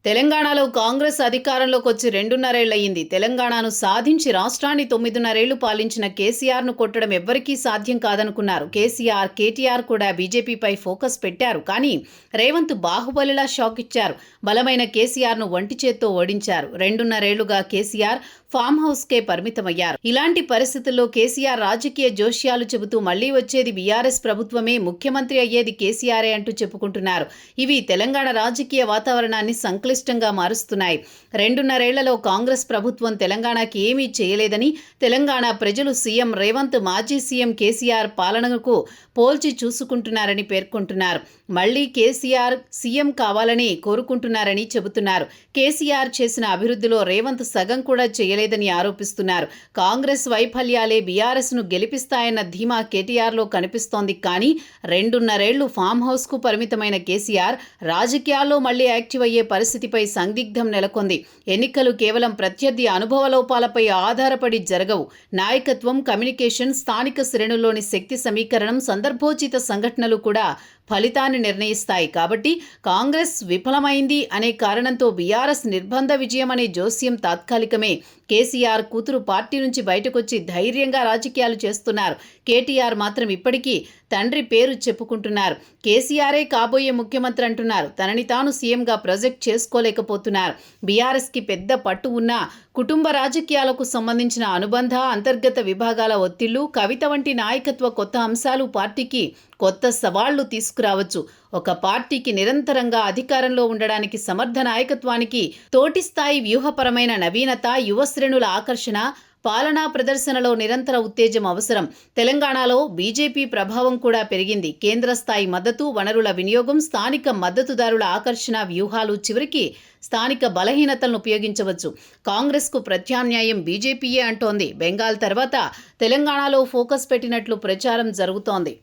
తెలంగాణలో కాంగ్రెస్ అధికారంలోకి వచ్చి 2.5 ఏళ్లయింది. తెలంగాణను సాధించి రాష్ట్రాన్ని 9.5 ఏళ్లు పాలించిన కేసీఆర్ను కొట్టడం ఎవ్వరికీ సాధ్యం కాదనుకున్నారు. కేటీఆర్ కూడా బీజేపీపై ఫోకస్ పెట్టారు. కానీ రేవంత్ బాహుబలిలా షాక్ ఇచ్చారు. బలమైన కేసీఆర్ను ఒంటి చేత్తో ఓడించారు. 2.5 ఏళ్లుగా కేసీఆర్ ఫామ్ హౌస్కే పరిమితమయ్యారు. ఇలాంటి పరిస్థితుల్లో కేసీఆర్ రాజకీయ జోష్యాలు చెబుతూ మళ్లీ వచ్చేది బీఆర్ఎస్ ప్రభుత్వమే, ముఖ్యమంత్రి అయ్యేది కేసీఆరే అంటూ చెప్పుకుంటున్నారు. ఇవి తెలంగాణ రాజకీయ వాతావరణాన్ని సంక్లిష్టంగా మారుస్తున్నాయి. 2.5 ఏళ్లలో కాంగ్రెస్ ప్రభుత్వం తెలంగాణకి ఏమీ చేయలేదని, తెలంగాణ ప్రజలు సీఎం రేవంత్, మాజీ సీఎం కేసీఆర్ పాలనకు పోల్చి చూసుకుంటున్నారని పేర్కొంటున్నారు. మళ్లీ కేసీఆర్ సీఎం కావాలని కోరుకుంటున్నారని చెబుతున్నారు. కేసీఆర్ చేసిన అభివృద్ధిలో రేవంత్ సగం కూడా చేయలేదని ఆరోపిస్తున్నారు. కాంగ్రెస్ వైఫల్యాలే బీఆర్ఎస్ను గెలిపిస్తాయన్న ధీమా కేటీఆర్లో కనిపిస్తోంది. కానీ 2.5 ఏళ్లు ఫామ్ హౌస్కు పరిమితమైన కేసీఆర్ రాజకీయాల్లో మళ్లీ యాక్టివ్ అయ్యే పరిస్థితిపై సందిగ్ధం నెలకొంది. ఎన్నికలు కేవలం ప్రత్యర్థి అనుభవలోపాలపై ఆధారపడి జరగవు. నాయకత్వం, కమ్యూనికేషన్, స్థానిక శ్రేణుల్లోని శక్తి సమీకరణం, సందర్భోచిత సంఘటనలు కూడా ఫలితాన్ని నిర్ణయిస్తాయి. కాబట్టి కాంగ్రెస్ విఫలమైంది అనే కారణంతో బీఆర్ఎస్ నిర్బంధ విజయం అనే జోస్యం తాత్కాలికమే. కేసీఆర్ కూతురు పార్టీ నుంచి బయటకొచ్చి ధైర్యంగా రాజకీయాలు చేస్తున్నారు. కేటీఆర్ మాత్రం ఇప్పటికీ తండ్రి పేరు చెప్పుకుంటున్నారు. కేసీఆరే కాబోయే ముఖ్యమంత్రి అంటున్నారు. తనని తాను సీఎంగా ప్రొజెక్ట్ చేసుకోలేకపోతున్నారు. బీఆర్ఎస్కి పెద్ద పట్టు ఉన్నా కుటుంబ రాజకీయాలకు సంబంధించిన అనుబంధ, అంతర్గత విభాగాల ఒత్తిళ్లు, కవిత వంటి నాయకత్వ కొత్త అంశాలు పార్టీకి కొత్త సవాళ్లు తీసుకురావచ్చు. ఒక పార్టీకి నిరంతరంగా అధికారంలో ఉండడానికి సమర్థ నాయకత్వానికి తోటి స్థాయి వ్యూహపరమైన నవీనత, యువ శ్రేణుల ఆకర్షణ, పాలనా ప్రదర్శనలో నిరంతర ఉత్తేజం అవసరం. తెలంగాణలో బీజేపీ ప్రభావం కూడా పెరిగింది. కేంద్ర స్థాయి మద్దతు, వనరుల వినియోగం, స్థానిక మద్దతుదారుల ఆకర్షణ వ్యూహాలు చివరికి స్థానిక బలహీనతలను ఉపయోగించవచ్చు. కాంగ్రెస్కు ప్రత్యామ్నాయం బీజేపీయే అంటోంది. బెంగాల్ తర్వాత తెలంగాణలో ఫోకస్ పెట్టినట్లు ప్రచారం జరుగుతోంది.